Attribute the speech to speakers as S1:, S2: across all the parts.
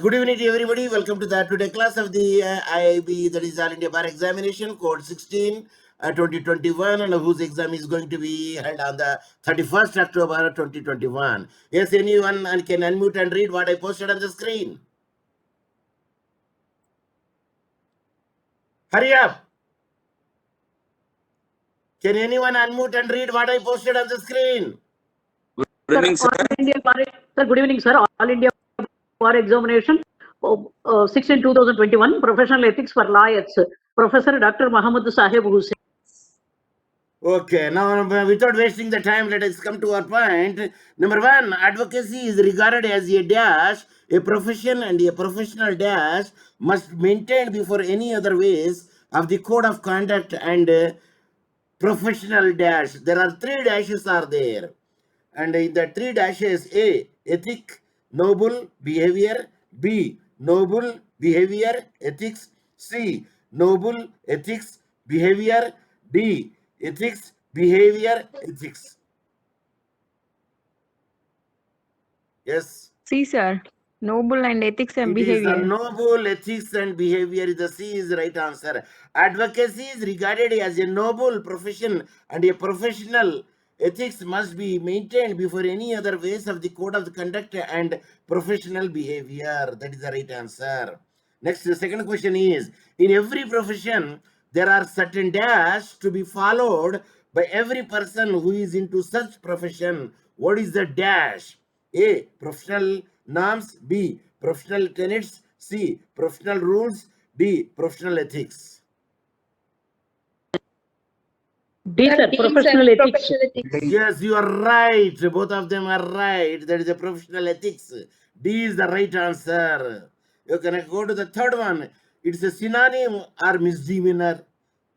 S1: Good evening to everybody. Welcome to the today class of the IIB, that is All India Bar Examination, code 16, 2021, and whose exam is going to be held on the 31st October 2021. Yes, anyone can unmute and read what I posted on the screen. Hurry up. Can anyone unmute and read what I posted on the screen?
S2: Good evening, sir.
S3: Sir, good evening, sir. All India Bar Examination, 16/2021, Professional Ethics for Lawyers, Professor Dr. Muhammad Sahib Hussain.
S1: Okay, now without wasting the time, let us come to our point. Number one, advocacy is regarded as a dash, a profession, and a professional dash must maintain before any other ways of the code of conduct and professional dash. There are three dashes are there, and in the three dashes, A, ethic, noble behavior, B, noble behavior, ethics, C, noble ethics, behavior, D, ethics, behavior, ethics. Yes.
S4: See, sir. Noble and ethics and
S1: It is the
S4: behavior.
S1: noble ethics and behavior. The C is the right answer. Advocacy is regarded as a noble profession, and a professional ethics must be maintained before any other ways of the code of the conduct and professional behavior. That is the right answer. Next, the second question is, in every profession, there are certain dash to be followed by every person who is into such profession. What is the dash? A, professional norms. B, professional tenets. C, professional rules. D, professional ethics.
S3: D, sir, professional ethics.
S1: Yes, you are right. Both of them are right. That is a professional ethics. D is the right answer. You can go to the third one. It's a synonym or misdemeanor,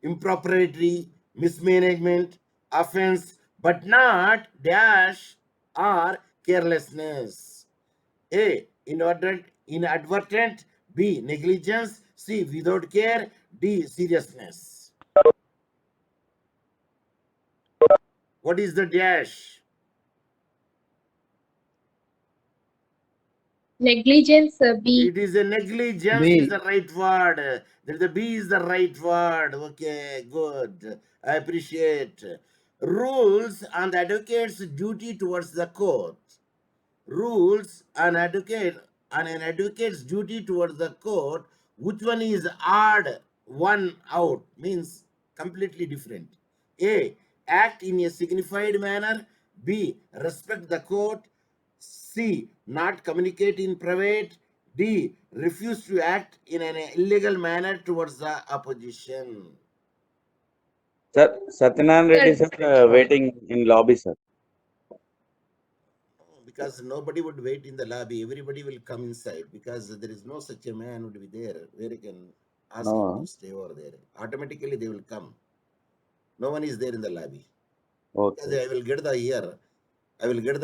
S1: impropriety, mismanagement, offense, but not dash or carelessness. A, inadvertent. B, negligence. C, without care. D, seriousness. What is the dash?
S2: Negligence, B.
S1: It is a negligence
S5: B.
S1: is the right word. The B is the right word. Okay, good. I appreciate. Rules on the advocate's duty towards the court. Rules on an advocate's duty towards the court. Which one is odd one out? Means completely different. A, act in a signified manner. B, respect the court. C, not communicate in private. D, refuse to act in an illegal manner towards the opposition.
S5: Sir, Satyanarayana Reddy sir waiting in lobby, sir.
S1: Because nobody would wait in the lobby, everybody will come inside because there is no such a man would be there where you can ask him
S5: No.
S1: to stay over there. Automatically they will come. No one is there in the lobby. Because
S5: Okay.
S1: I will get the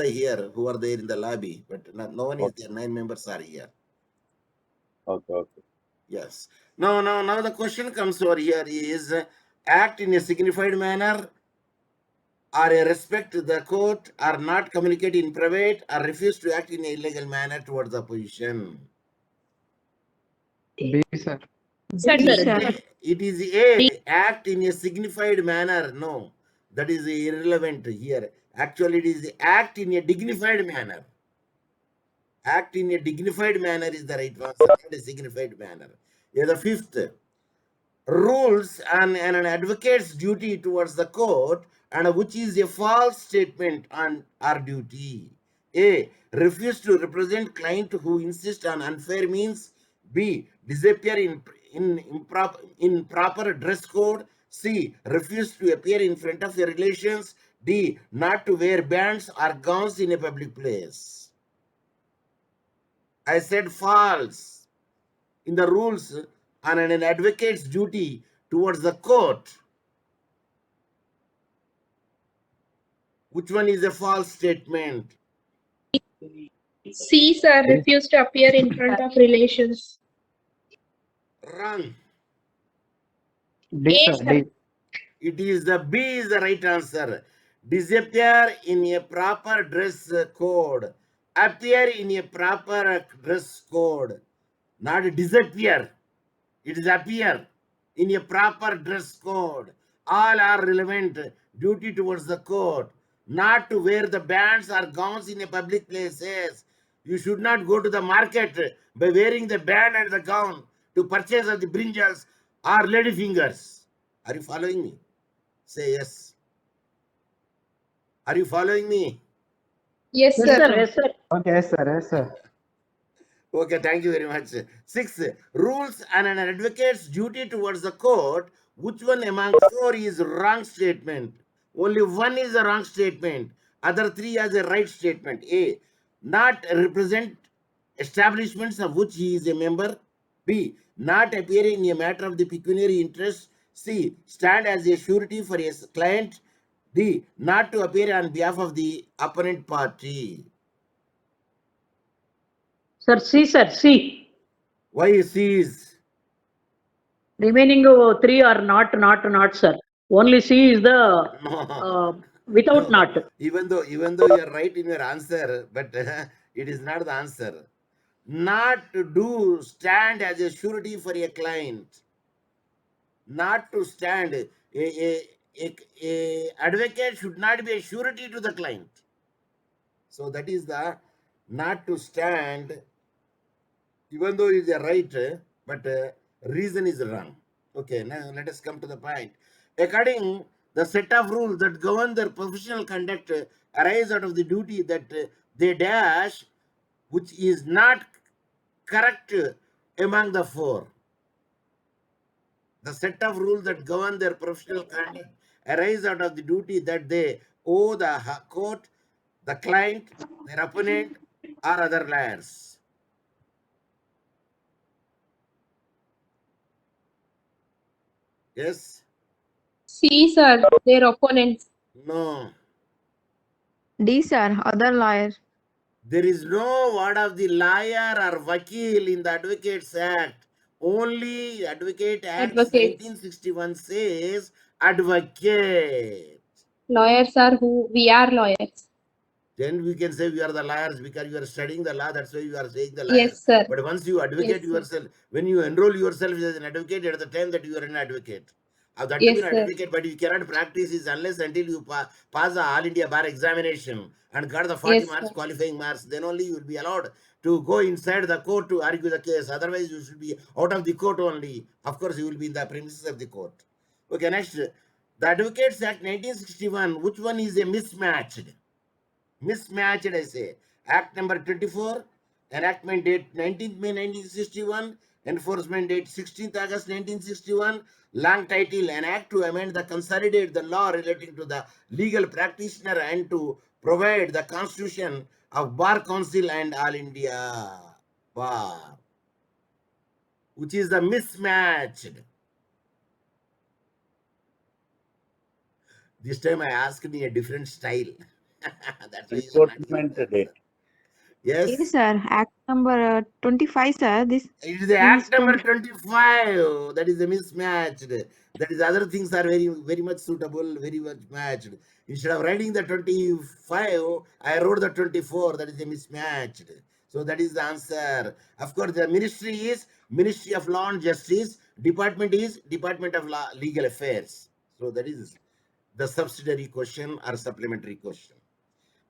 S1: here who are there in the lobby, but no one is there. 9 members are here.
S5: Okay.
S1: Yes. Now the question comes over here is act in a signified manner, or a respect to the court, or not communicate in private, or refuse to act in an illegal manner towards the opposition.
S5: B, sir.
S2: Sir,
S4: D,
S2: D.
S4: sir.
S1: It is A, act in a signified manner. No, that is irrelevant here. Actually, it is act in a dignified manner. Act in a dignified manner is the right answer, not a signified manner. Yeah, the fifth, rules and an advocate's duty towards the court, and which is a false statement on our duty. A, refuse to represent client who insist on unfair means. B, disappear in proper dress code. C, refuse to appear in front of your relations. D, not to wear bands or gowns in a public place. I said false. In the rules on an advocate's duty towards the court, which one is a false statement?
S2: C, sir, refuse to appear in front of relations.
S1: Wrong.
S5: D,
S2: A,
S5: sir. D.
S1: It is the B is the right answer. Disappear in a proper dress code. Appear in a proper dress code. not disappear. It is appear in a proper dress code. All are relevant duty towards the court. Not to wear the bands or gowns in a public places. You should not go to the market by wearing the band and the gown to purchase of the brinjals or lady fingers. Are you following me? Say yes. Are you following me?
S2: Yes,
S3: Yes,
S2: sir.
S3: sir. Yes, sir.
S6: Okay, yes, sir. Yes, sir.
S1: Okay, thank you very much. 6. Rules and an advocate's duty towards the court. Which one among 4 is wrong statement? Only one is a wrong statement. Other 3 are the right statement. A. Not represent establishments of which he is a member. B. Not appear in a matter of the pecuniary interest. C. Stand as a surety for a client. D. Not to appear on behalf of the opponent party.
S3: Sir, C, sir. C.
S1: Why C is?
S3: Remaining 3 are not, sir. Only C is the without not.
S1: Even though you are right in your answer, but it is not the answer. Not to do stand as a surety for a client. Not to stand. A advocate should not be a surety to the client. So that is the not to stand, even though it is a right, but reason is wrong. Okay, now let us come to the point. According the set of rules that govern their professional conduct arise out of the duty that they dash, which is not correct among the 4. The set of rules that govern their professional conduct arise out of the duty that they owe the court, the client, their opponent, or other liars. Yes?
S2: C, sir. Their opponents.
S1: No.
S4: D, sir. Other lawyer.
S1: There is no word of the liar or vakil in the Advocates Act. Only Advocate Act
S2: Advocates.
S1: 1961 says advocate.
S2: Lawyers are who? We are lawyers.
S1: Then we can say we are the liars because you are studying the law. That's why you are saying the liars.
S2: Yes, sir.
S1: But once you advocate
S2: Yes, sir.
S1: yourself, when you enroll yourself as an advocate at the time that you are an advocate. That
S2: Yes,
S1: to be an
S2: sir.
S1: advocate, but you cannot practice is unless until you pass the All India Bar examination and got the 40
S2: Yes,
S1: marks,
S2: sir.
S1: qualifying marks, then only you will be allowed to go inside the court to argue the case. Otherwise, you should be out of the court only. Of course, you will be in the premises of the court. Okay, next. The Advocates Act 1961, which one is a mismatched? Mismatched, I say. Act number 24, enactment date 19th May 1961, enforcement date 16th August 1961, long title, an act to amend the consolidate the law relating to the legal practitioner and to provide the constitution of Bar Council and All India Bar, which is the mismatched. This time I asked in a different style. That's why you are not
S5: Enforcement date.
S1: Yes.
S4: Yes, sir. Act number 25, sir. This
S1: It is the act
S4: is
S1: number 25. That is the mismatched. That is other things are very much suitable, very much matched. Instead of writing the 25, I wrote the 24. That is the mismatched. So that is the answer. Of course, the ministry is Ministry of Law and Justice. Department is Department of Law, Legal Affairs. So that is the subsidiary question or supplementary question.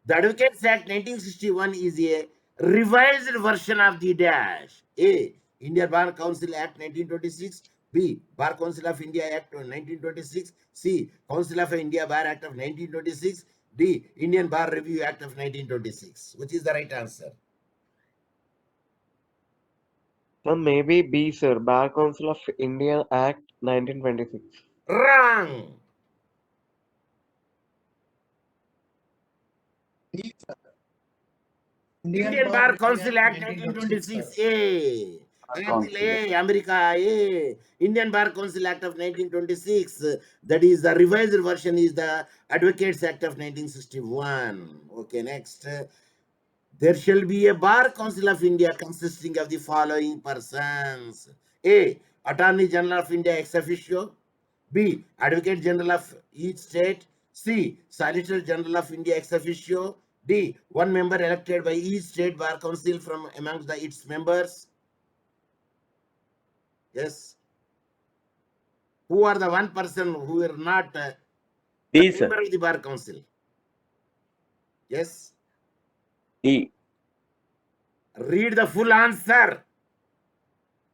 S1: The Advocates Act 1961 is a revised version of the dash. A. Indian Bar Council Act 1926. B. Bar Council of India Act 1926. C. Council of India Bar Act of 1926. D. Indian Bar Review Act of 1926. Which is the right answer?
S6: Sir, maybe B, sir. Bar Council of India Act 1926.
S1: Wrong. Indian Bar Council Act 1926. A. Council A, America A. Indian Bar Council Act of 1926. That is the revised version is the Advocates Act of 1961. Okay, next. There shall be a Bar Council of India consisting of the following persons. A. Attorney General of India ex officio. B. Advocate General of each state. C. Solicitor General of India ex officio. D. One member elected by each state bar council from amongst its members. Yes. Who are the one person who are not
S5: D,
S1: a
S5: sir.
S1: member of the bar council? Yes.
S5: D.
S1: Read the full answer.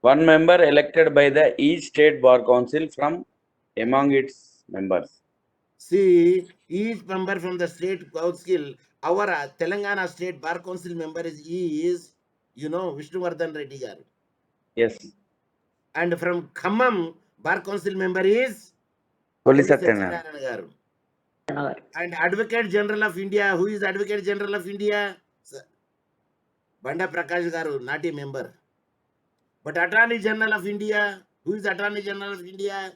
S5: One member elected by the each state bar council from among its members.
S1: See, each member from the state council, our Telangana state bar council member is Vishnuvardhan Reddy garu.
S5: Yes.
S1: And from Khammam, bar council member is
S5: Koli
S1: Koli
S5: Satyanarayana.
S1: Satyanarayana garu. And Advocate General of India, who is Advocate General of India? Banda Prakash garu, not a member. But Attorney General of India, who is Attorney General of India?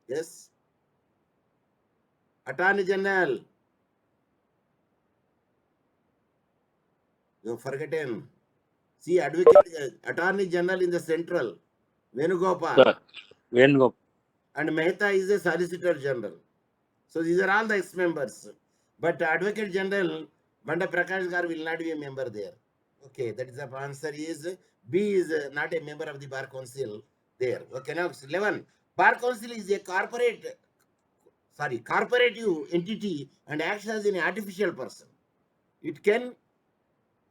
S1: Yes. Attorney General. You've forgotten. See, Attorney General in the central, Venugopal.
S5: Sir. Venugopal.
S1: And Mehta is a Solicitor General. So these are all the ex-members. But Advocate General, Banda Prakash Gar will not be a member there. Okay, that is the answer is B is not a member of the Bar Council there. Okay, now 11. Bar Council is a corporative entity and acts as an artificial person. It can,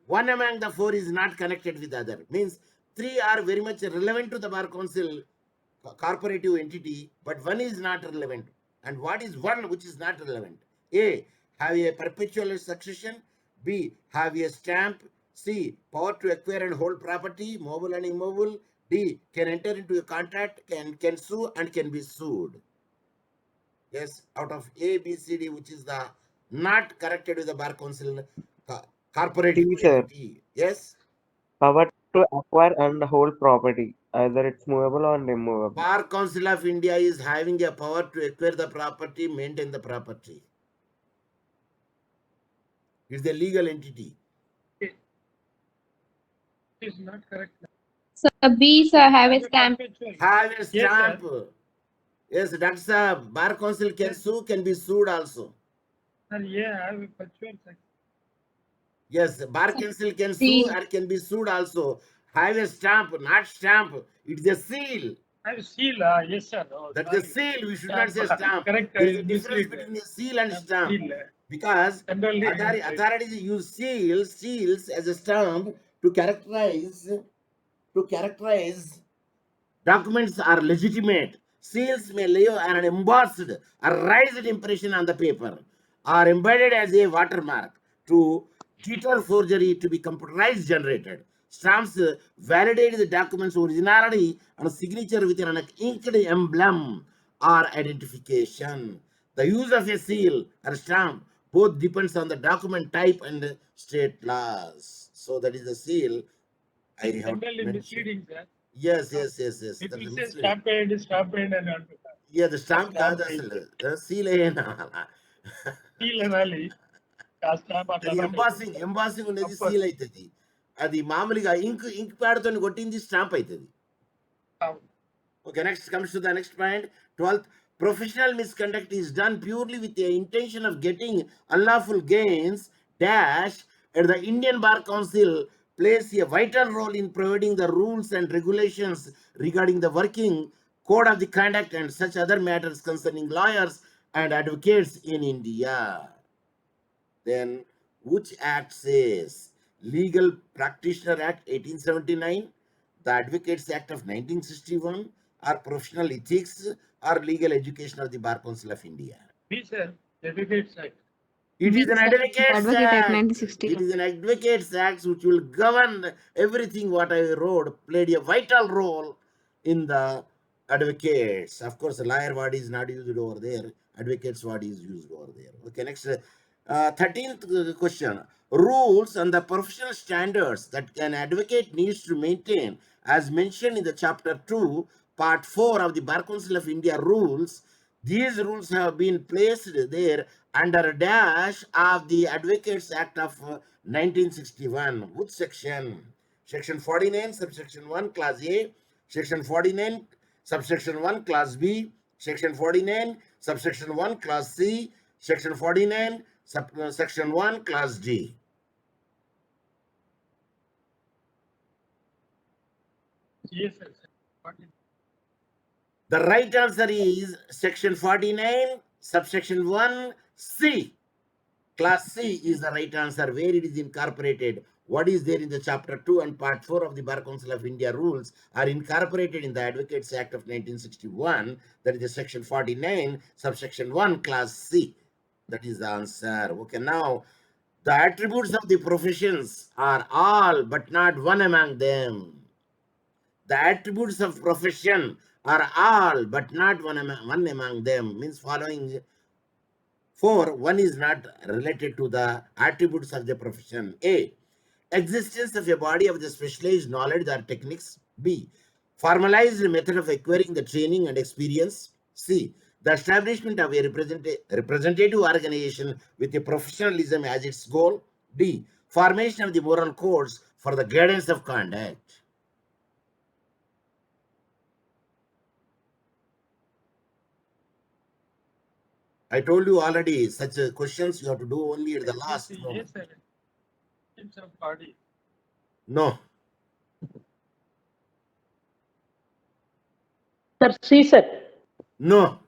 S1: one among the four is not connected with the other. Means three are very much relevant to the Bar Council corporative entity, but one is not relevant. And what is one which is not relevant? A, have a perpetual succession. B, have a stamp. C, power to acquire and hold property, mobile and immobile. D, can enter into a contract, can sue and can be sued. Yes, out of A, B, C, D, which is the not connected with the Bar Council corporative
S6: D, sir.
S1: entity. Yes.
S6: Power to acquire and hold property, either it's movable or immovable.
S1: Bar Council of India is having a power to acquire the property, maintain the property. It's a legal entity.
S7: It is not correct.
S2: Sir, B, sir, have a stamp.
S7: Perpetual.
S1: Have a
S7: Yes,
S1: stamp. Yes, that's a Bar Council can
S7: Yes.
S1: sue, can be sued also.
S7: And yeah, have a perpetual section.
S1: Yes, Bar Council can
S2: C.
S1: sue or can be sued also. Have a stamp, not stamp. It's a seal.
S7: Have a seal. Yes, sir. Oh,
S1: That's
S7: sorry.
S1: a seal. We should not say
S7: Stamp.
S1: stamp.
S7: Correct.
S1: There is a
S7: I
S1: difference
S7: misread.
S1: between a seal and stamp.
S7: Seal.
S1: Because
S7: Generally,
S1: authorities use seals as a stamp to characterize documents are legitimate. Seals may leave an embossed or raised impression on the paper or embedded as a watermark to deter forgery to be computerized generated. Stamps validate the document's originality and signature with an inked emblem or identification. The use of a seal or stamp both depends on the document type and state laws. So that is the seal I have
S7: generally
S1: mentioned.
S7: misleading, sir.
S1: Yes. That
S7: People
S1: is
S7: say
S1: misleading.
S7: stamp and all.
S1: Yeah, the stamp
S7: Stamp
S1: కాదు
S7: అయితే.
S1: అసలు seal అయ్యేనా
S7: Seal అనాలి. ఆ stamp అట్లా
S1: అది
S7: not
S1: embossing ఉండేది
S7: Of course.
S1: Seal అవుతుంది. అది మామూలుగా ఇంక్ ప్యాడ్ తో కొట్టింది స్టాంప్ అవుతుంది.
S7: అవును.
S1: Okay, next comes to the next point. 12th, professional misconduct is done purely with the intention of getting unlawful gains. Dash, and the Indian Bar Council plays a vital role in providing the rules and regulations regarding the working code of the conduct and such other matters concerning lawyers and advocates in India. Then, which act says? Legal Practitioner Act 1879, the Advocates Act of 1961, or Professional Ethics or Legal Education of the Bar Council of India?
S7: B, sir. Advocates Act.
S1: It is an Advocates
S4: Advocate Act
S1: Act.
S4: 1960.
S1: It is an Advocates Act which will govern everything what I wrote, played a vital role in the advocates. Of course, the lawyer word is not used over there. Advocates word is used over there. Okay, next. 13th question. Rules and the professional standards that an advocate needs to maintain, as mentioned in the chapter 2, part 4 of the Bar Council of India rules. These rules have been placed there under a dash of the Advocates Act of 1961. Which section? Section 49, subsection 1, class A. Section 49, subsection 1, class B. Section 49, subsection 1, class C. Section 49, section 1, class D.
S7: Yes, sir. What is
S1: The right answer is section 49, subsection 1, C. Class C is the right answer, where it is incorporated. What is there in the chapter 2 and part 4 of the Bar Council of India rules are incorporated in the Advocates Act of 1961. That is the section 49, subsection 1, class C. That is the answer. Okay, now the attributes of the professions are all but not one among them. The attributes of profession are all but not one among them, means following 4, one is not related to the attributes of the profession. A, existence of a body of the specialized knowledge or techniques. B, formalized method of acquiring the training and experience. C, the establishment of a representative organization with a professionalism as its goal. D, formation of the moral codes for the guidance of conduct. I told you already, such questions you have to do only at the last
S7: Yes,
S1: moment.
S7: sir. It's a body.
S1: No.
S3: Sir, C, sir.
S1: No.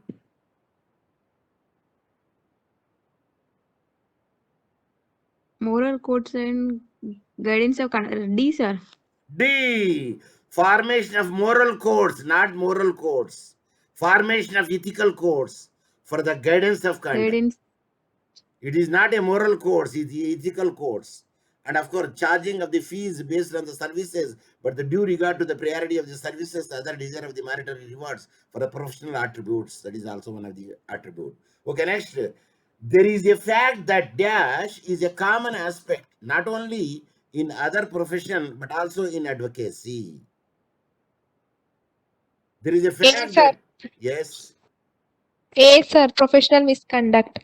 S4: Moral codes and guidance of D, sir.
S1: D, formation of moral codes, not moral codes. Formation of ethical codes for the guidance of conduct.
S4: Guidance.
S1: It is not a moral codes, it is ethical codes. And of course, charging of the fees based on the services, but the due regard to the priority of the services, the other desire of the monetary rewards for the professional attributes. That is also one of the attribute. Okay, next. There is a fact that dash is a common aspect, not only in other profession, but also in advocacy. There is a fact
S2: sir.
S1: that, yes,
S2: A, sir, professional misconduct.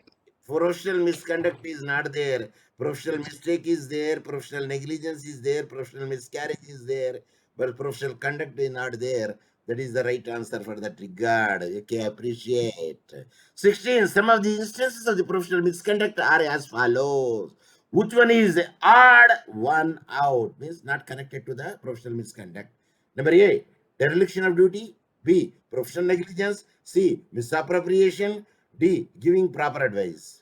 S1: professional misconduct is not there. Professional mistake is there. Professional negligence is there. Professional miscarriage is there. But professional conduct is not there. That is the right answer for that regard. Okay, appreciate. 16. Some of the instances of the professional misconduct are as follows. Which one is odd one out? Means not connected to the professional misconduct. Number A, dereliction of duty. B, professional negligence. C, misappropriation. D, giving proper advice.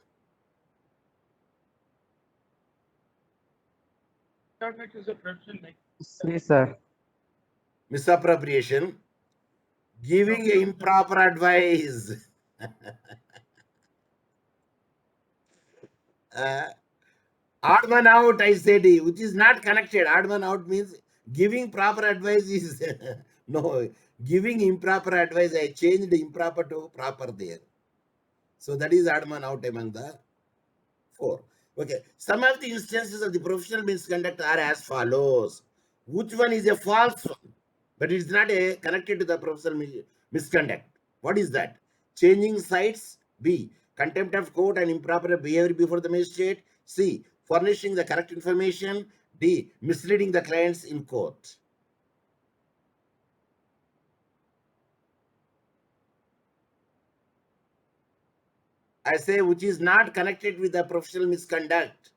S7: Conduct is a professional.
S6: C, sir.
S1: Misappropriation. Giving improper advice. Odd man out, I said, which is not connected. Odd man out means giving proper advice is no, giving improper advice. I changed improper to proper there. So that is odd man out among the 4. Okay. Some of the instances of the professional misconduct are as follows. Which one is a false one? But it's not a connected to the professional misconduct. What is that? Changing sides. B, contempt of court and improper behavior before the magistrate. C, furnishing the correct information. D, misleading the clients in court. I say which is not connected with the professional misconduct.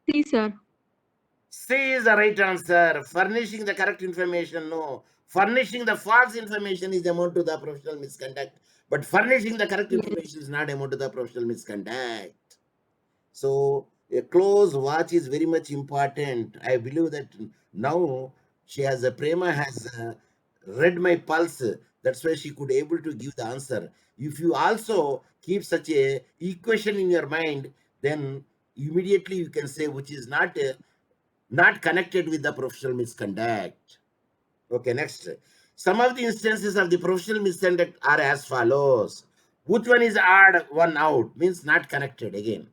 S4: C, sir.
S1: C is the right answer. Furnishing the correct information, no. Furnishing the false information is amount to the professional misconduct. But furnishing the correct
S4: Yes.
S1: information is not amount to the professional misconduct. So a close watch is very much important. I believe that now she has Prema has read my pulse. That's why she could able to give the answer. If you also keep such a equation in your mind, then immediately you can say which is not connected with the professional misconduct. Okay, next. Some of the instances of the professional misconduct are as follows. Which one is odd one out? Means not connected again.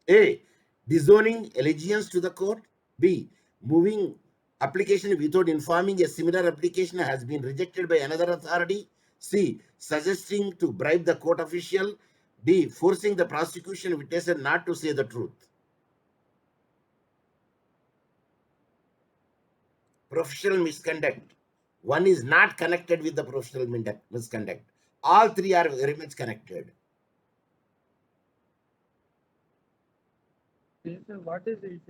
S1: A, disowning allegiance to the court. B, moving application without informing a similar application has been rejected by another authority. C, suggesting to bribe the court official. D, forcing the prosecution witness not to say the truth. Professional misconduct. One is not connected with the professional misconduct. All 3 are very much connected.
S7: Yes, sir. What is it?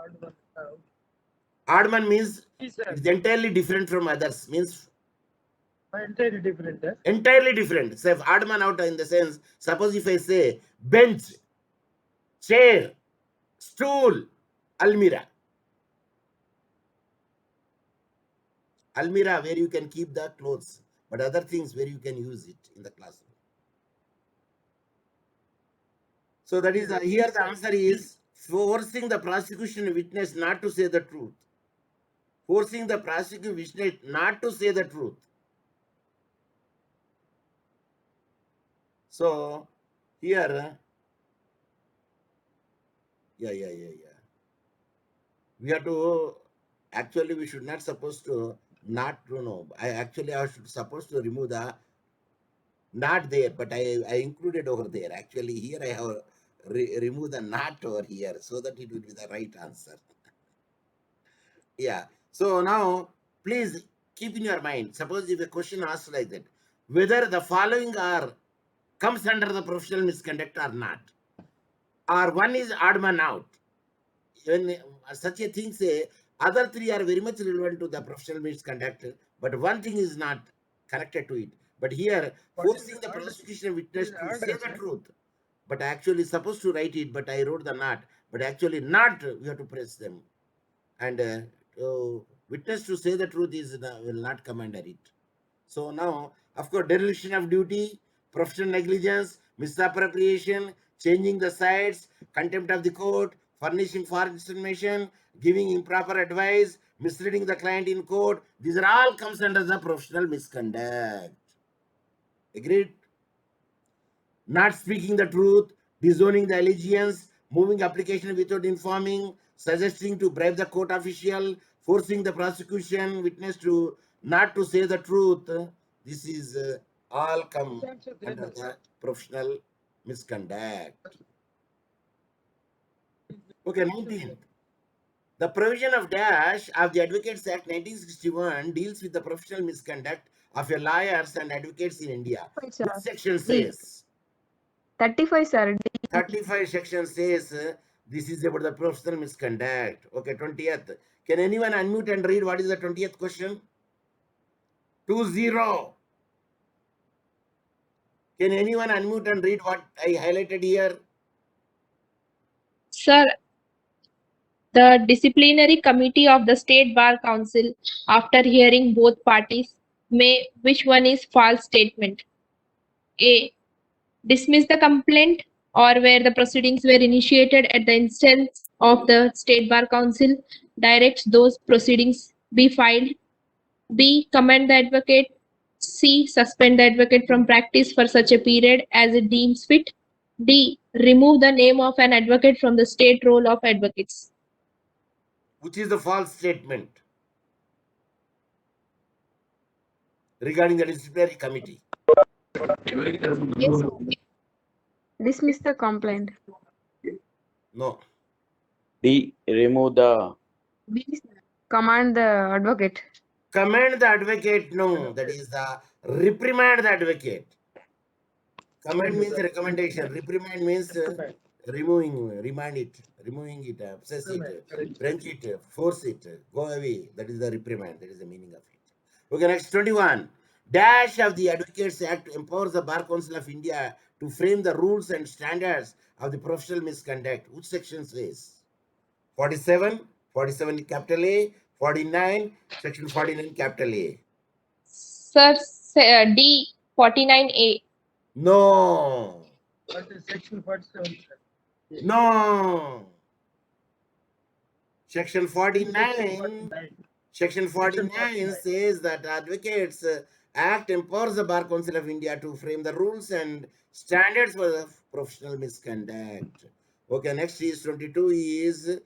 S7: Odd one out.
S1: Odd one means
S7: Yes, sir.
S1: it's entirely different from others. Means
S7: Entirely different.
S1: entirely different. So if odd man out in the sense, suppose if I say bench, chair, stool, almirah. Almirah where you can keep the clothes, but other things where you can use it in the classroom. So that is here the answer is forcing the prosecution witness not to say the truth. Forcing the prosecution witness not to say the truth. So here, yeah. We have to actually we should not supposed to not to know. I should supposed to remove the not there, but I included over there. Actually, here I have removed the not over here so that it will be the right answer. Yeah. So now, please keep in your mind. Suppose if a question asked like that, whether the following are comes under the professional misconduct or not, or one is odd man out. When such a thing say, other three are very much relevant to the professional misconduct, but one thing is not connected to it. But here, forcing the prosecution witness to say the truth, but actually supposed to write it, but I wrote the not, but actually not, we have to press them. And witness to say the truth is will not come under it. So now, of course, dereliction of duty, professional negligence, misappropriation, changing the sides, contempt of the court, furnishing false information, giving improper advice, misleading the client in court. These are all comes under the professional misconduct. Agreed? Not speaking the truth, disowning the allegiance, moving application without informing, suggesting to bribe the court official, forcing the prosecution witness to not to say the truth. This is all come under the professional misconduct. Okay, 19. The provision of dash of the Advocates Act 1961 deals with the professional misconduct of your lawyers and advocates in India.
S4: Right, sir.
S1: Which section
S4: D.
S1: says?
S4: 35, sir. D.
S1: 35 section says this is about the professional misconduct. Okay, 20th. Can anyone unmute and read what is the 20th question? 20. Can anyone unmute and read what I highlighted here?
S2: Sir, the disciplinary committee of the State Bar Council, after hearing both parties, may which one is false statement? A. Dismiss the complaint, or where the proceedings were initiated at the instance of the State Bar Council, directs those proceedings be filed. B. Commend the advocate. C. Suspend the advocate from practice for such a period as it deems fit. D. Remove the name of an advocate from the state roll of advocates.
S1: Which is the false statement regarding the disciplinary committee?
S2: Yes, sir.
S4: Dismiss the complaint.
S1: No.
S5: D. Remove the.
S4: B, sir. Command the advocate.
S1: Commend the advocate, no. That is the reprimand the advocate. Commend means recommendation. Reprimand means remand it, removing it, obsess it, wrench it, force it, go away. That is the reprimand. That is the meaning of it. Okay, next 21. Dash of the Advocates Act empowers the Bar Council of India to frame the rules and standards of the professional misconduct. Which section says? 47, 47 capital A, 49, section 49 capital A.
S2: Sir, D. 49A.
S1: No.
S7: What is section 47, sir?
S1: No. Section 49. Section 49 says that Advocates Act empowers the Bar Council of India to frame the rules and standards for the professional misconduct. Okay, next is 22 is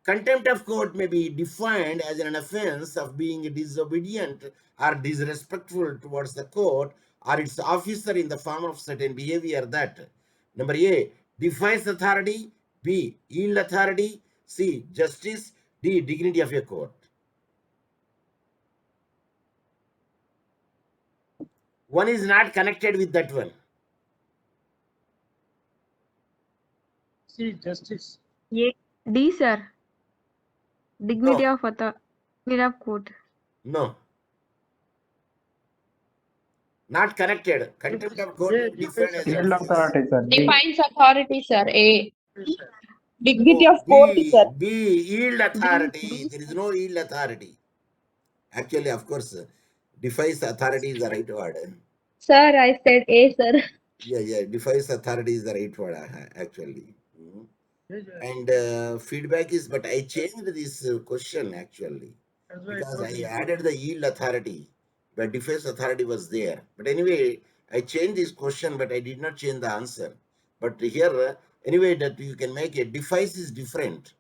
S1: contempt of court may be defined as an offense of being disobedient or disrespectful towards the court or its officer in the form of certain behavior that, number A, defies authority, B, yield authority, C, justice, D, dignity of a court. One is not connected with that one.
S7: See, justice.
S4: A. D, sir. Dignity
S1: No,
S4: of court.
S1: no, not connected. Contempt of court
S7: Yeah,
S1: is defined as
S6: Yield
S1: a defense.
S6: authority, sir. D.
S2: Defines authority, sir. A.
S7: yes, sir.
S2: Dignity
S1: No,
S2: of court, sir.
S1: B, yield authority.
S4: B,
S1: There is no yield authority. Actually, of course, defies authority is the right word.
S2: Sir, I said A, sir.
S1: Yeah, defies authority is the right word, actually.
S7: Yes, sir.
S1: And feedback is, but I changed this question actually
S7: That's why I
S1: because
S7: told
S1: I
S7: you.
S1: added the yield authority, but defense authority was there. But anyway, I changed this question, but I did not change the answer. But here, anyway, that you can make it defies is different,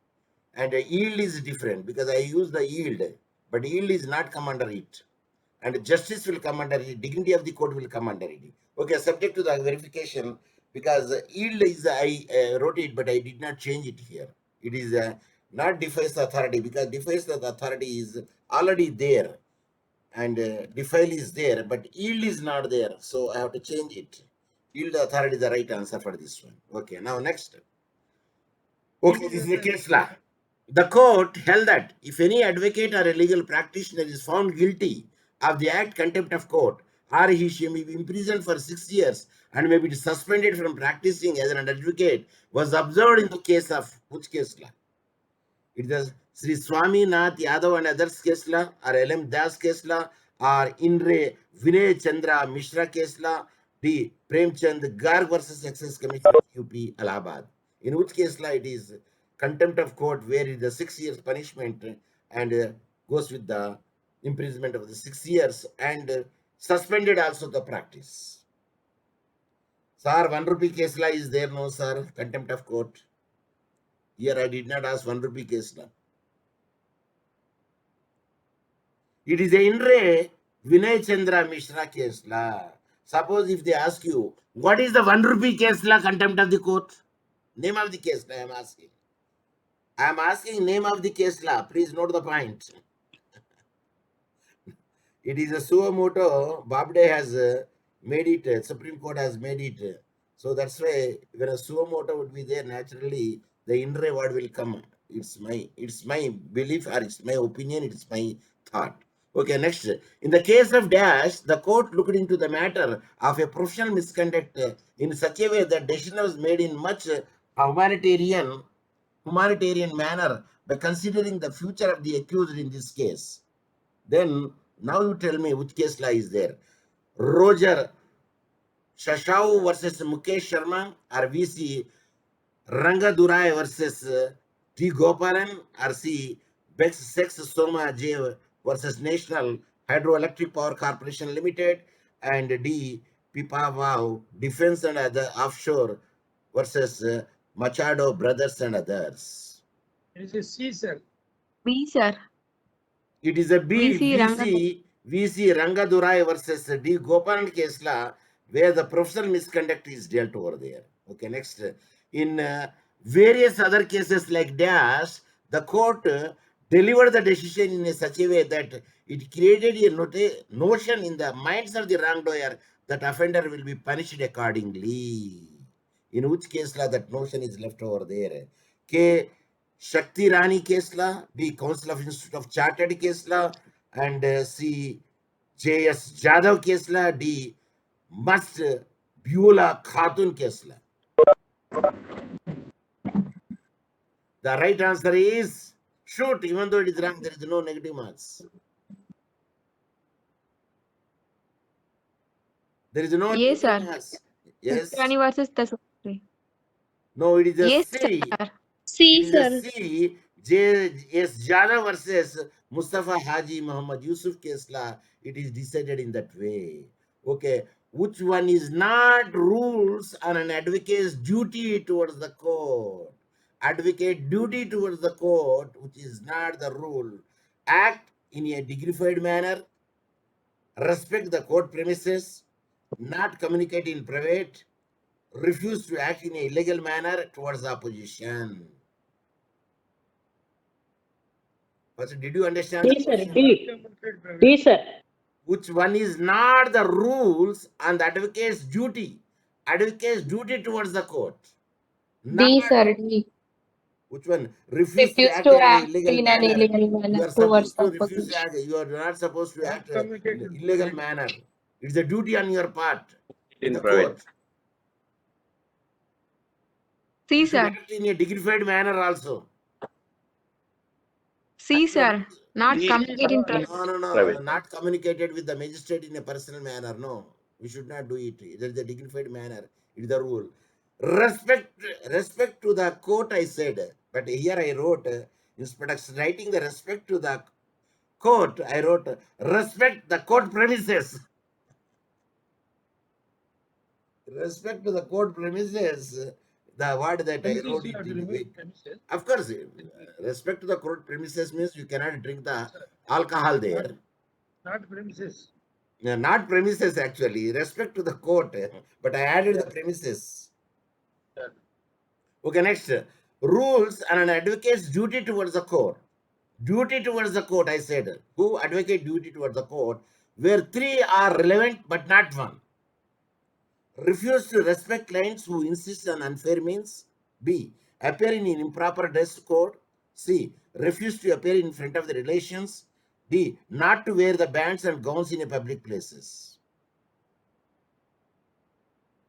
S1: and yield is different because I use the yield, but yield is not come under it, and justice will come under it, dignity of the court will come under it. Okay, subject to the verification, because yield is, I wrote it, but I did not change it here. It is not defies the authority, because defies the authority is already there, and defile is there, but yield is not there, so I have to change it. Yield authority is the right answer for this one. Okay, now next. Okay, this is a case law. The court held that if any advocate or a legal practitioner is found guilty of the act contempt of court, or she may be imprisoned for 6 years and may be suspended from practicing as an advocate, was observed in the case of which case law? It is Sri Swami Nath Yadav and others case law, or L.M. Das case law, or Indre Vinay Chandra Mishra case law, D. Premchand Garg versus Excess Commission UP Allahabad. In which case law it is contempt of court, where it is a 6 years punishment and goes with the imprisonment of the 6 years and suspended also the practice. Sir, 1 rupee case law is there, no sir, contempt of court. Here I did not ask 1 rupee case law. It is a Indre Vinay Chandra Mishra case law. Suppose if they ask you, what is the 1 rupee case law contempt of the court? Name of the case law I am asking. I am asking name of the case law. Please note the point. It is a suo moto. Babde has made it. Supreme Court has made it. So that's why when a suo moto would be there, naturally the Indre word will come. It's my belief, or it's my opinion, it's my thought. Okay, next. In the case of Dash, the court looked into the matter of a professional misconduct in such a way that decision was made in much humanitarian manner by considering the future of the accused in this case. Then, now you tell me which case law is there. Roger Shashau versus Mukesh Sharma, or VC Rangadurai versus T. Gopalan, or C. Bex Sex Soma J versus National Hydroelectric Power Corporation Limited, and D. Pipavao Defense and Other Offshore versus Machado Brothers and others.
S7: It is a C, sir.
S4: B, sir.
S1: It is a B,
S4: VC
S1: VC Rangadurai versus D. Gopalan case law, where the professional misconduct is dealt over there. Okay, next. In various other cases like Dash, the court delivered the decision in such a way that it created a notion in the minds of the wrongdoer that offender will be punished accordingly. In which case law that notion is left over there. K. Shakti Rani case law, B. Council of Institute of Chartered case law, and C. J.S. Jadhav case law, D. Must Beulah Khatun case law. The right answer is shoot, even though it is wrong, there is no negative marks. There is no
S4: Yes,
S1: negative
S4: sir.
S1: marks. Yes.
S4: Rani versus the
S1: No, it is a
S4: Yes,
S1: C.
S4: sir.
S2: C,
S1: It is
S2: sir.
S1: a C. J.S. Jadhav versus Mustafa Haji Muhammad Yusuf case law. It is decided in that way. Okay. Which one is not rules on an advocate's duty towards the court? Advocate duty towards the court, which is not the rule. Act in a dignified manner, respect the court premises, not communicate in private, refuse to act in an illegal manner towards the opposition. But did you understand the
S3: D, sir.
S1: question?
S3: D, sir.
S1: Which one is not the rules on the advocate's duty? Advocate's duty towards the court.
S2: D,
S1: Not
S2: sir. D.
S1: Which one? Refuse to
S2: Refuse
S1: act
S2: to
S1: in an
S2: act
S1: illegal
S2: in an
S1: manner.
S2: illegal
S1: You
S2: manner
S1: are
S2: towards
S1: supposed to
S2: the
S1: refuse to
S2: opposition.
S1: act. You are not supposed to
S7: Not
S1: act in
S7: communicated.
S1: illegal manner. It's a duty on your part in
S5: In
S1: the
S5: private.
S1: court.
S4: C,
S1: You should
S4: sir.
S1: act in a dignified manner also.
S4: C, sir. Not
S5: C.
S4: communicate in private.
S1: No,
S5: Private.
S1: not communicated with the magistrate in a personal manner. No, we should not do it. There is a dignified manner. It is the rule. Respect to the court, I said, but here I wrote, instead of writing the respect to the court, I wrote respect the court premises. Respect to the court premises. The word that I wrote it in the way. Of course, respect to the court premises means you cannot drink the alcohol there.
S7: Not premises.
S1: Not premises actually. Respect to the court, but I added the premises.
S7: Yeah.
S1: Okay, next. Rules and an advocate's duty towards the court. Duty towards the court, I said. Who advocate duty towards the court, where three are relevant but not one. Refuse to respect clients who insist on unfair means. B. Appear in an improper dress code. C. Refuse to appear in front of the relations. D. Not to wear the bands and gowns in a public places.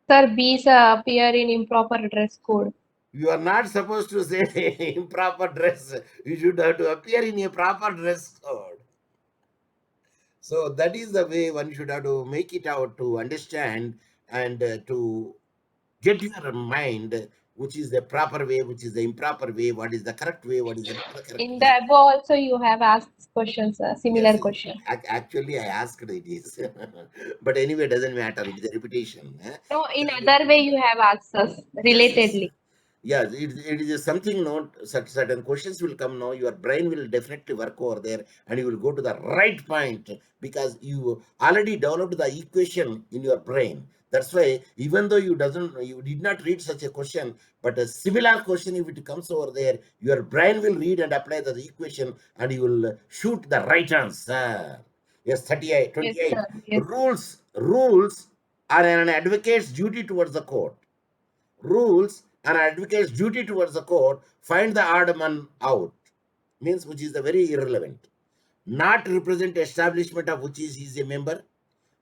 S2: Sir, B, sir, appear in improper dress code.
S1: You are not supposed to say improper dress. You should have to appear in a proper dress code. So that is the way one should have to make it out to understand and to get your mind, which is the proper way, which is the improper way, what is the correct way, what is the not the correct
S2: In
S1: way.
S2: the above also you have asked questions, similar
S1: Yes,
S2: question.
S1: actually I asked it is, but anyway, doesn't matter. It is a repetition.
S2: No, in other way you have asked us relatedly.
S1: Yes, it is something not certain questions will come now. Your brain will definitely work over there and you will go to the right point because you already developed the equation in your brain. That's why even though you did not read such a question, but a similar question, if it comes over there, your brain will read and apply the equation and you will shoot the right answer. Yes, 38, 28.
S2: Yes, sir. Yes.
S1: Rules are an advocate's duty towards the court. Rules and advocate's duty towards the court find the odd man out, means which is the very irrelevant. Not represent establishment of which is he is a member,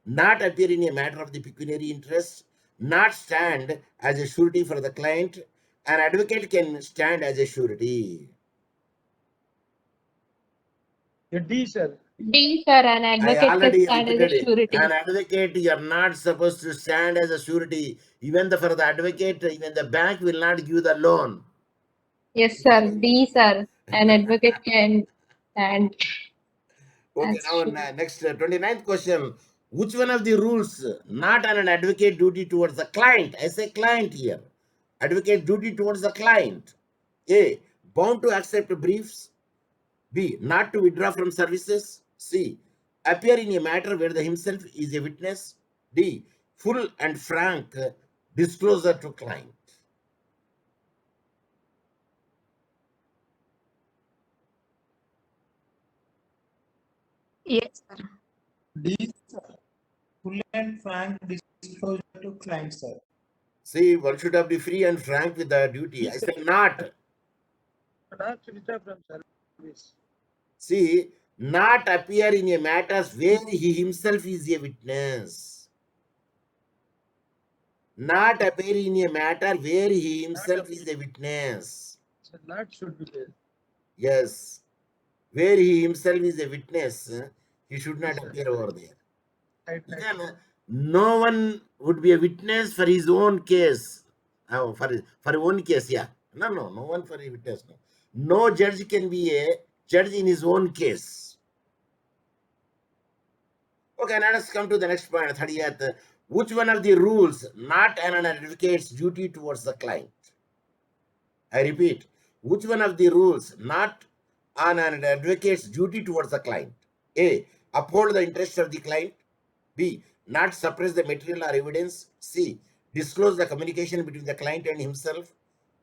S1: not appear in a matter of the pecuniary interest, not stand as a surety for the client. An advocate can stand as a surety.
S7: D, sir.
S2: D, sir, an
S1: I
S2: advocate can
S1: already
S2: stand as
S1: repeated
S2: a
S1: it.
S2: surety.
S1: An advocate, you are not supposed to stand as a surety. Even for the advocate, even the bank will not give the loan.
S2: Yes, sir. D, sir, an advocate can stand
S1: Okay,
S2: as
S1: now
S2: surety.
S1: next 29th question. Which one of the rules not on an advocate duty towards the client? I say client here. Advocate duty towards the client. A. Bound to accept briefs. B. Not to withdraw from services. C. Appear in a matter where the himself is a witness. D. Full and frank disclosure to client.
S4: Yes, sir.
S8: D, sir. Full and frank disclosure to client, sir.
S1: See, one should have be free and frank with the duty. I say not.
S7: Not to withdraw from service.
S1: See, not appear in a matters where he himself is a witness. Not appear in a matter where he himself is a witness.
S7: So not should be there.
S1: Yes. Where he himself is a witness, he should not appear over there.
S7: Right, right.
S1: Then, no one would be a witness for his own case. For own case, yeah. No one for a witness. No judge can be a judge in his own case. Okay, now let's come to the next point, 30th. Which one of the rules not an advocate's duty towards the client? I repeat, which one of the rules not on an advocate's duty towards the client? A. Uphold the interests of the client. B. Not suppress the material or evidence. C. Disclose the communication between the client and himself.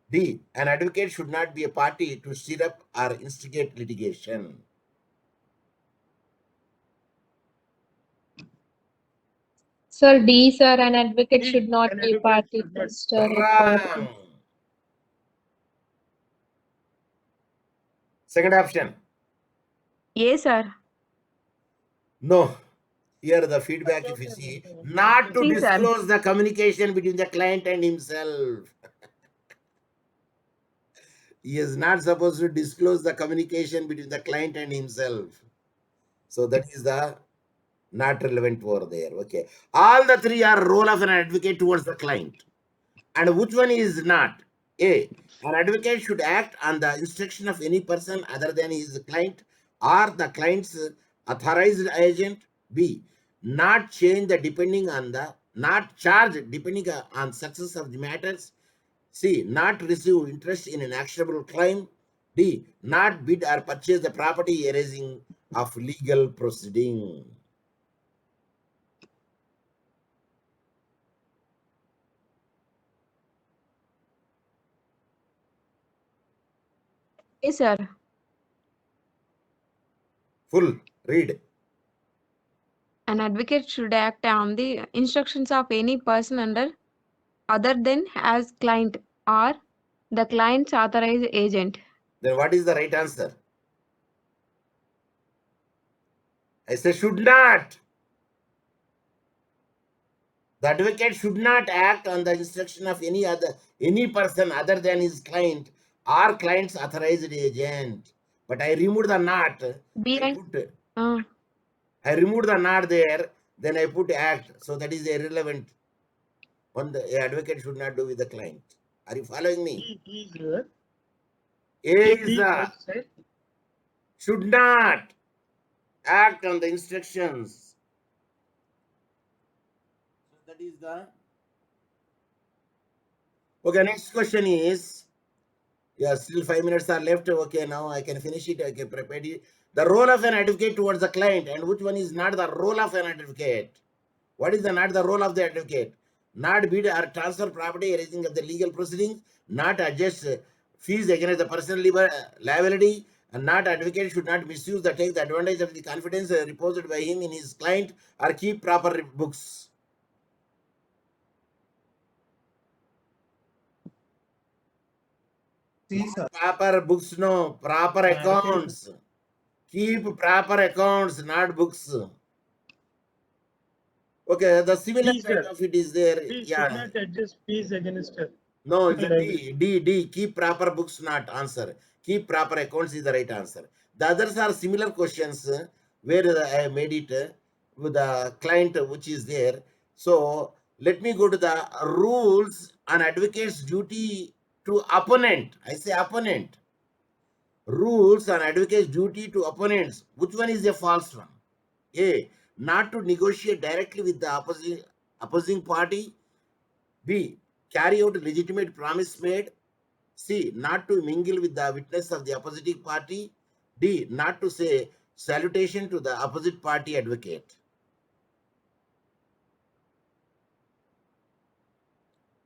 S1: D. An advocate should not be a party to stir up or instigate litigation.
S2: Sir, D, sir, an advocate should not
S7: An
S2: be a
S7: advocate
S2: party
S7: should
S2: to
S7: not-
S2: stir up or
S1: Wrong. Second option.
S4: A, sir.
S1: No. Here the feedback, if you see, not to
S4: See, sir.
S1: disclose the communication between the client and himself. He is not supposed to disclose the communication between the client and himself. So that is the not relevant over there. Okay. All the three are role of an advocate towards the client. And which one is not? A. An advocate should act on the instruction of any person other than his client or the client's authorized agent. B. Not change the depending on the not charge depending on success of the matters. C. Not receive interest in an actionable claim. D. Not bid or purchase the property arising of legal proceeding.
S4: A, sir.
S1: Full read.
S4: An advocate should act on the instructions of any person other than as client or the client's authorized agent.
S1: Then what is the right answer? I say should not. The advocate should not act on the instruction of any person other than his client or client's authorized agent. But I removed the not.
S4: B
S1: I
S4: and
S1: removed the not there. Then I put act. So that is irrelevant. One the advocate should not do with the client. Are you following me?
S7: He is here.
S1: A
S7: He
S1: is the
S7: right side.
S1: should not act on the instructions. So that is the. Okay, next question is, yeah, still 5 minutes are left. Okay, now I can finish it. I can prepare it. The role of an advocate towards the client, and which one is not the role of an advocate? What is not the role of the advocate? Not bid or transfer property arising of the legal proceedings, not adjust fees against the personal liability, and not advocate should not misuse the take the advantage of the confidence reposed by him in his client or keep proper books.
S8: C, sir.
S1: Proper books, no, proper accounts. Keep proper accounts, not books. Okay, the similar
S7: He,
S1: kind
S7: sir.
S1: of it is there.
S7: He should
S1: Yeah.
S7: not adjust fees against her.
S1: No, it's
S7: And
S1: a
S7: I
S1: D. Keep proper books, not answer. Keep proper accounts is the right answer. The others are similar questions where I made it with the client which is there. So let me go to the rules on advocate's duty to opponent. I say opponent. Rules on advocate's duty to opponents. Which one is a false one? A. Not to negotiate directly with the opposing party. B. Carry out a legitimate promise made. C. Not to mingle with the witness of the opposing party. D. Not to say salutation to the opposite party advocate.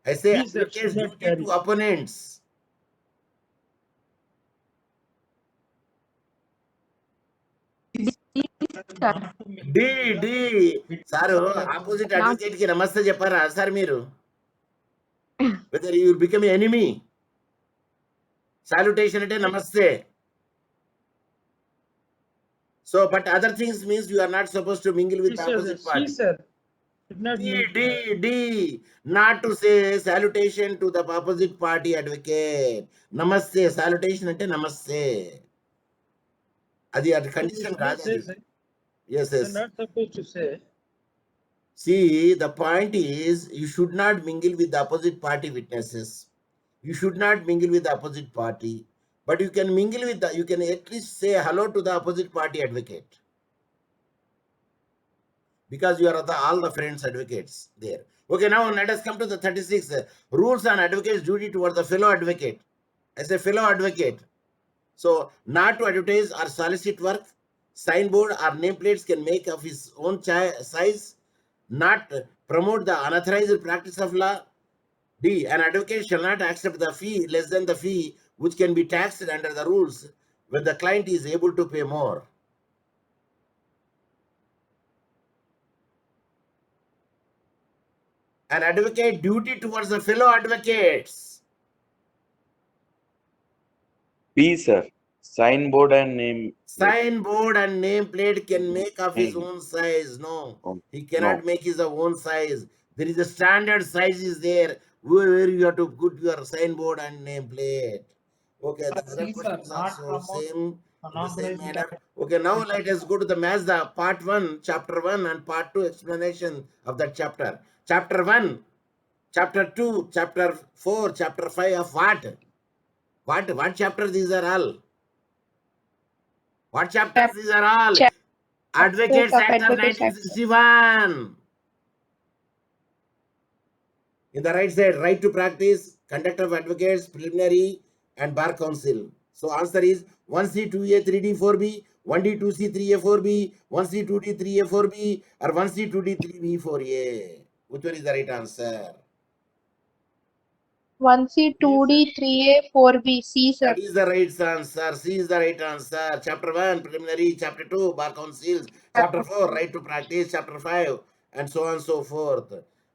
S1: I say
S7: He, sir,
S1: advocate's
S7: should not
S1: duty
S7: carry.
S1: to opponents.
S8: Not to make
S1: D. Saru, opposite advocate ki namaste చెప్పారా sir మీరు? Whether you will become an enemy. Salutation ante namaste. So, but other things means you are not supposed to mingle with
S7: He,
S1: the
S7: sir.
S1: opposite
S7: She,
S1: party.
S7: sir. Should not
S1: D. Not to say salutation to the opposite party advocate. Namaste. Salutation ante namaste. Adi condition kaadu
S7: say,
S1: adi.
S7: sir.
S1: Yes,
S7: You're
S1: yes.
S7: not supposed to say.
S1: See, the point is you should not mingle with the opposite party witnesses. You should not mingle with the opposite party. But you can mingle with the, you can at least say hello to the opposite party advocate. Because you are all the friends advocates there. Okay, now let us come to the 36 rules on advocate's duty towards the fellow advocate. As a fellow advocate, so not to advertise or solicit work, signboard or nameplates can make of his own size, not promote the unauthorized practice of law. D. An advocate shall not accept the fee less than the fee which can be taxed under the rules when the client is able to pay more. An advocate duty towards the fellow advocates.
S5: B, sir. Signboard and name.
S1: Signboard and nameplate can make of his
S5: Name.
S1: own size. No,
S5: Oh,
S1: he cannot
S5: no.
S1: make his own size. There is a standard size is there where you have to put your signboard and nameplate. Okay, the other
S8: See, sir,
S1: question is
S8: not
S1: also
S8: promote
S1: same in the same
S8: unauthorized
S1: manner.
S8: gas.
S1: Okay, now let us go to the Mazda part 1, chapter 1 and part 2 explanation of that chapter. Chapter 1, chapter 2, chapter 4, chapter 5 of what? What chapter these are all? What chapters these are all?
S2: Chapters
S1: Advocates
S2: of
S1: Act of
S2: Advocates Act.
S1: 1961. In the right side, right to practice, conduct of advocates, preliminary, and bar council. So answer is 1C, 2A, 3D, 4B, 1D, 2C, 3A, 4B, 1C, 2D, 3A, 4B, or 1C, 2D, 3B, 4A. Which one is the right answer?
S2: 1C, 2D, 3A, 4B. C, sir.
S1: That is the right answer. C is the right answer. Chapter 1, preliminary. Chapter 2, bar councils. Chapter 4, right to practice. Chapter 5, and so on and so forth.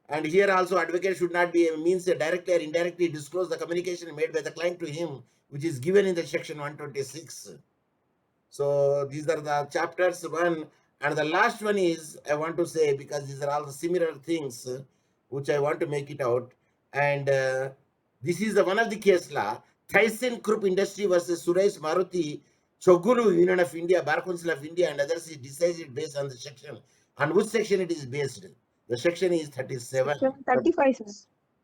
S1: And here also, advocate should not be means directly or indirectly disclose the communication made by the client to him, which is given in the section 126. So these are the chapters 1. And the last one is, I want to say, because these are all the similar things, which I want to make it out. And this is the one of the case law. Thyssen Krupp Industry versus Suresh Maruti, Chogulu Union of India, Bar Council of India, and others is decided based on the section. On which section it is based? The section is 37.
S4: Section 35, sir.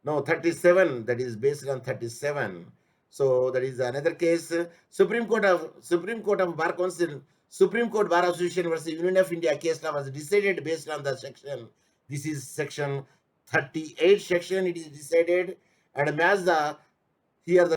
S1: No, 37. That is based on 37. So that is another case. Supreme Court of Bar Council, Supreme Court Bar Association versus Union of India case law was decided based on the section. This is section 38 section. It is decided, and Mazda here the